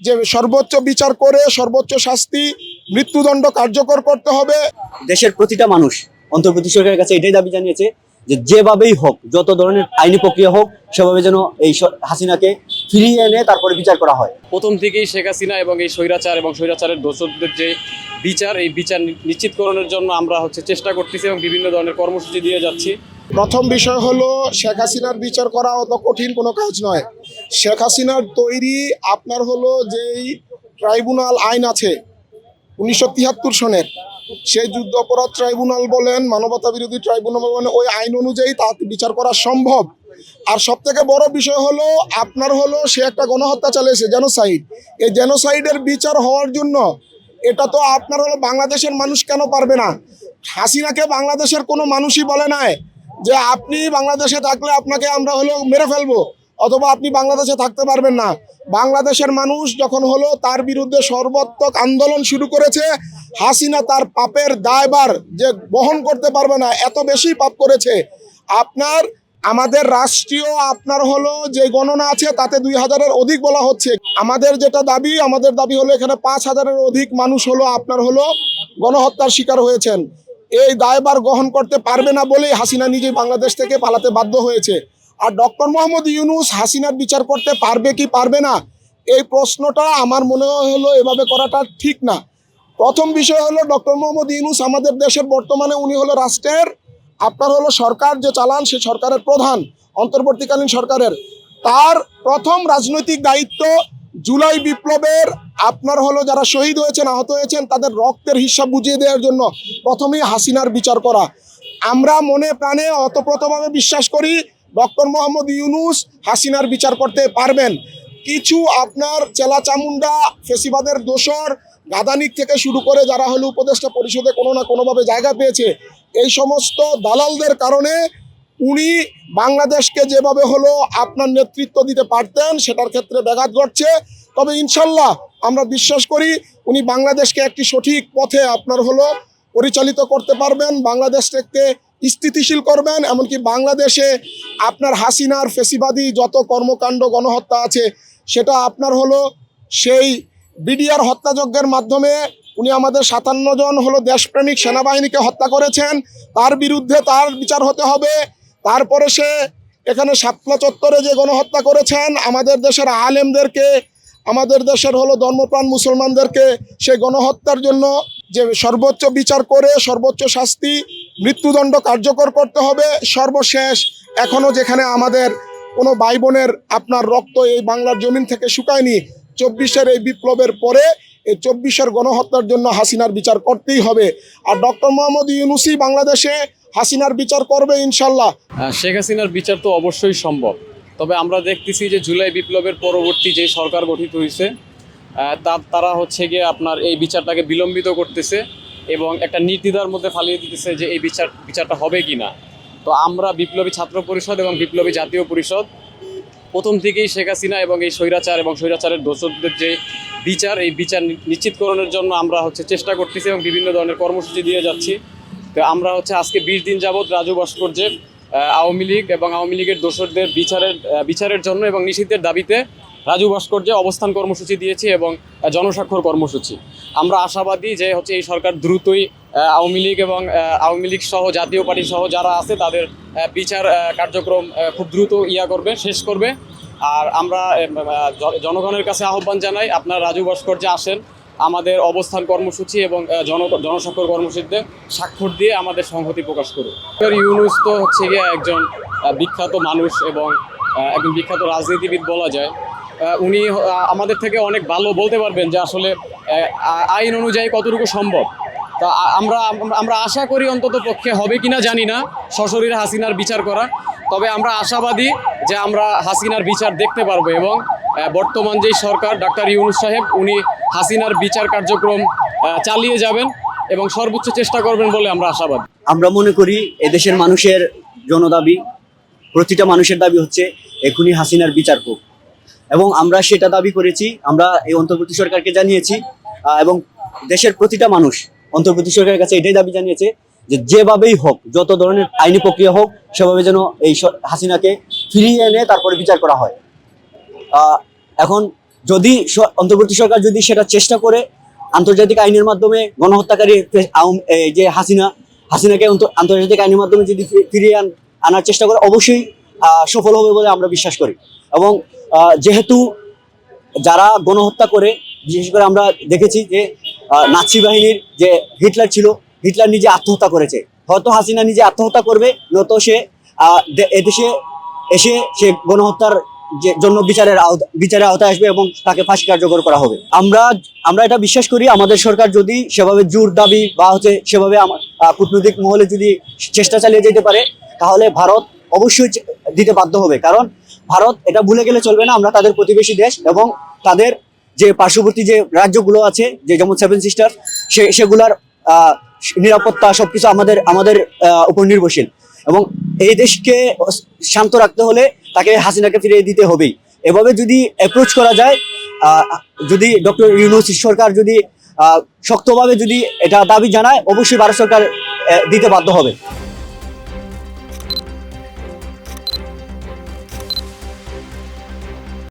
যে সর্বোচ্চ বিচার করে সর্বোচ্চ শাস্তি মৃত্যুদণ্ড কার্যকর করতে হবে। দেশের প্রতিটা মানুষ অন্তর্বর্তী সরকারের কাছে এটাই দাবি জানিয়েছে যে যেভাবেই হোক, যত ধরনের আইনি প্রক্রিয়া হোক, সেভাবে যেন এই হাসিনাকে ফিরিয়ে এনে তারপরে বিচার করা হয়। প্রথম থেকেই শেখ হাসিনা এবং এই স্বৈরাচার এবং স্বৈরাচারের দোষরদের যে বিচার, এই বিচার নিশ্চিতকরণের জন্য আমরা চেষ্টা করতেছি এবং বিভিন্ন ধরনের কর্মসূচি দিয়ে যাচ্ছি। প্রথম বিষয় হলো শেখ হাসিনার বিচার করা অত কঠিন কোনো কাজ নয়। শেখ হাসিনার তৈরি আপনার হলো যেই ট্রাইব্যুনাল আইন আছে 1973 সনের, সেই যুদ্ধ অপরাধ ট্রাইব্যুনাল বলেন, মানবতা বিরোধী ট্রাইব্যুনাল বলেন, ওই আইন অনুযায়ী তাকে বিচার করা সম্ভব। আর সব থেকে বড় বিষয় হলো আপনার হলো সে একটা গণহত্যা চালিয়েছে, জেনোসাইড। এই জেনোসাইডের বিচার হওয়ার জন্য এটা তো আপনার হলো বাংলাদেশের মানুষ কেন পারবে না? হাসিনাকে বাংলাদেশের কোনো মানুষই বলে নাই যে আপনি বাংলাদেশে থাকলে আপনাকে আমরা হলো মেরে ফেলবো, অথবা আপনি বাংলাদেশে থাকতে পারবেন না। বাংলাদেশের মানুষ যখন হলো তার বিরুদ্ধে সর্বাত্মক আন্দোলন শুরু করেছে, হাসিনা তার পাপের দায়ভার যে বহন করতে পারবে না, এত বেশি পাপ করেছে। আপনার আমাদের রাষ্ট্রীয় আপনার হলো যে গণনা আছে তাতে 2000-এর অধিক বলা হচ্ছে। আমাদের দাবি হলো এখানে 5000-এর অধিক মানুষ হলো আপনার হলো গণহত্যার শিকার হয়েছেন। এই দায়ভার গ্রহণ করতে পারবে না বলেই হাসিনা নিজেই বাংলাদেশ থেকে পালাতে বাধ্য হয়েছে। আর ডক্টর মোহাম্মদ ইউনূস হাসিনার বিচার করতে পারবে কি পারবে না, এই প্রশ্নটা আমার মনে হলো এভাবে করাটা ঠিক না। প্রথম বিষয় হলো ডক্টর মোহাম্মদ ইউনূস আমাদের দেশের বর্তমানে উনি হলো রাষ্ট্রের আপনার হলো সরকার যে চালান, সে সরকারের প্রধান, অন্তর্বর্তীকালীন সরকারের। তার প্রথম রাজনৈতিক দায়িত্ব জুলাই বিপ্লবের আপনার হলো যারা শহীদ হয়েছেন, আহত হয়েছেন, তাদের রক্তের হিসাব বুঝিয়ে দেওয়ার জন্য প্রথমেই হাসিনার বিচার করা। আমরা মনে প্রাণে অতপ্রতভাবে বিশ্বাস করি ডক্টর মোহাম্মদ ইউনূস হাসিনার বিচার করতে পারবেন। কিছু আপনার চেলা চামুন্ডা ফেসিবাদের দোসর গাদানিক থেকে শুরু করে যারা হলো উপদেষ্টা পরিষদে কোনো না কোনোভাবে জায়গা পেয়েছে, এই সমস্ত দালালদের কারণে উনি বাংলাদেশকে যেভাবে হলো আপনার নেতৃত্ব দিতে পারতেন সেটার ক্ষেত্রে ব্যাঘাত ঘটছে। তবে ইনশাল্লাহ আমরা বিশ্বাস করি উনি বাংলাদেশকে একটি সঠিক পথে আপনার হলো পরিচালিত করতে পারবেন, বাংলাদেশকে স্থিতিশীল করবেন। এমনকি বাংলাদেশে আপনার হাসিনার ফেসিবাদী যত কর্মকাণ্ড গণহত্যা আছে সেটা আপনার হলো সেই বিডিআর হত্যাযজ্ঞের মাধ্যমে উনি আমাদের 57 জন হলো দেশপ্রেমিক সেনাবাহিনীকে হত্যা করেছেন, তার বিরুদ্ধে তার বিচার হতে হবে। তারপরে সে এখানে শাপলা চত্বরে যে গণহত্যা করেছেন আমাদের দেশের আলেমদেরকে, আমাদের দেশের হলো ধর্মপ্রাণ মুসলমানদেরকে, সেই গণহত্যার জন্য যে সর্বোচ্চ বিচার করে সর্বোচ্চ শাস্তি মৃত্যুদণ্ড কার্যকর করতে হবে। সর্বশেষ এখনও যেখানে আমাদের কোনো ভাই বোনের আপনার রক্ত এই বাংলার জমিন থেকে শুকায়নি, 24-এর এই বিপ্লবের পরে এই 24-এর গণহত্যার জন্য হাসিনার বিচার করতেই হবে। আর ডক্টর মোহাম্মদ ইউনূসই বাংলাদেশে হাসিনার বিচার করবে ইনশাল্লাহ। শেখ হাসিনার বিচার তো অবশ্যই সম্ভব, তবে আমরা দেখতেছি যে জুলাই বিপ্লবের পরবর্তী যে সরকার গঠিত হয়েছে তারা গিয়ে আপনার এই বিচারটাকে বিলম্বিত করতেছে এবং একটা নির্দ্বিধার মধ্যে ফালিয়ে দিতেছে যে এই বিচারটা হবে কি না। তো আমরা বিপ্লবী ছাত্র পরিষদ এবং বিপ্লবী জাতীয় পরিষদ প্রথম থেকেই শেখ হাসিনা এবং এই স্বৈরাচার এবং স্বৈরাচারের দোষরদের যে বিচার, এই বিচার নিশ্চিতকরণের জন্য আমরা চেষ্টা করতেছি এবং বিভিন্ন ধরনের কর্মসূচি দিয়ে যাচ্ছি। তো আমরা আজকে 20 দিন যাবৎ রাজু ভাস্কর্যে আওয়ামী লীগ এবং আওয়ামী লীগের দোষরদের বিচারের জন্য এবং নিষিদ্ধের দাবিতে রাজু ভাস্কর্যে অবস্থান কর্মসূচি দিয়েছি এবং জনস্বাক্ষর কর্মসূচি। আমরা আশাবাদী যে এই সরকার দ্রুতই আওয়ামী লীগ এবং আওয়ামী লীগ সহ জাতীয় পার্টি সহ যারা আছে তাদের বিচার কার্যক্রম খুব দ্রুত শেষ করবে। আর আমরা জনগণের কাছে আহ্বান জানাই, আপনারা রাজু ভাস্কর্যে আসেন, আমাদের অবস্থান কর্মসূচি এবং জনস্বাক্ষর কর্মসূচিতে স্বাক্ষর দিয়ে আমাদের সংহতি প্রকাশ করুন। ইউনূস তো গিয়ে একজন বিখ্যাত মানুষ এবং একজন বিখ্যাত রাজনীতিবিদ বলা যায়। উনি আমাদের থেকে অনেক ভালো বলতে পারবেন যে আসলে আইন অনুযায়ী কতটুকু সম্ভব। তা আমরা আশা করি অন্তত পক্ষে হবে কিনা জানি না সশরীরে হাসিনার বিচার করা, তবে আমরা আশাবাদী যে আমরা হাসিনার বিচার দেখতে পারবো এবং বর্তমান যেই সরকার ডাক্তার ইউনূস সাহেব উনি হাসিনার বিচার কার্যক্রম চালিয়ে যাবেন এবং সর্বোচ্চ চেষ্টা করবেন বলে আমরা আশাবাদী। আমরা মনে করি এদেশের মানুষের জনদাবি, প্রতিটা মানুষের দাবি হচ্ছে এখনই হাসিনার বিচার হোক, এবং আমরা সেটা দাবি করেছি, আমরা এই অন্তর্বর্তী সরকারকে জানিয়েছি এবং দেশের প্রতিটা মানুষ অন্তর্বর্তী সরকারের কাছে এটাই দাবি জানিয়েছে যে যেভাবেই হোক, যত ধরনের আইনি প্রক্রিয়া হোক, সেভাবে যেন এই হাসিনাকে ফিরিয়ে এনে তারপরে বিচার করা হয়। এখন যদি অন্তর্বর্তী সরকার যদি সেটা চেষ্টা করে আন্তর্জাতিক আইনের মাধ্যমে গণহত্যাকারী যে হাসিনাকে আন্তর্জাতিক আইনের মাধ্যমে যদি ফিরিয়ে আনার চেষ্টা করে, অবশ্যই সফল হবে বলে আমরা বিশ্বাস করি। এবং যেহেতু যারা গণহত্যা করে, বিশেষ করে আমরা দেখেছি যে নাৎসি বাহিনীর যে হিটলার ছিল, হিটলার নিজে আত্মহত্যা করেছে। হয়তো হাসিনা নিজে আত্মহত্যা করবে, নয়তো সে এদেশে এসে সে গণহত্যার জন্য বিচারের আওতায় আসবে এবং তাকে ফাঁসি কার্যকর করা হবে। আমরা এটা বিশ্বাস করি, আমাদের সরকার যদি সেভাবে জোর দাবি বা সেভাবে কূটনৈতিক মহলে যদি চেষ্টা চালিয়ে যেতে পারে, তাহলে ভারত অবশ্যই দিতে বাধ্য হবে। কারণ ভারত এটা ভুলে গেলে চলবে না, আমরা তাদের প্রতিবেশী দেশ এবং তাদের যে পার্শ্ববর্তী যে রাজ্যগুলো আছে, যে যেমন 7 সিস্টার, সেগুলার নিরাপত্তা সবকিছু আমাদের উপর নির্ভরশীল। এবং এই দেশকে শান্ত রাখতে হলে তাকে হাসিনাকে ফিরিয়ে দিতে হবেই। এভাবে যদি অ্যাপ্রোচ করা যায়, যদি ডক্টর ইউনূস সরকার যদি শক্তভাবে যদি এটা দাবি জানায়, অবশ্যই ভারত সরকার দিতে বাধ্য হবে।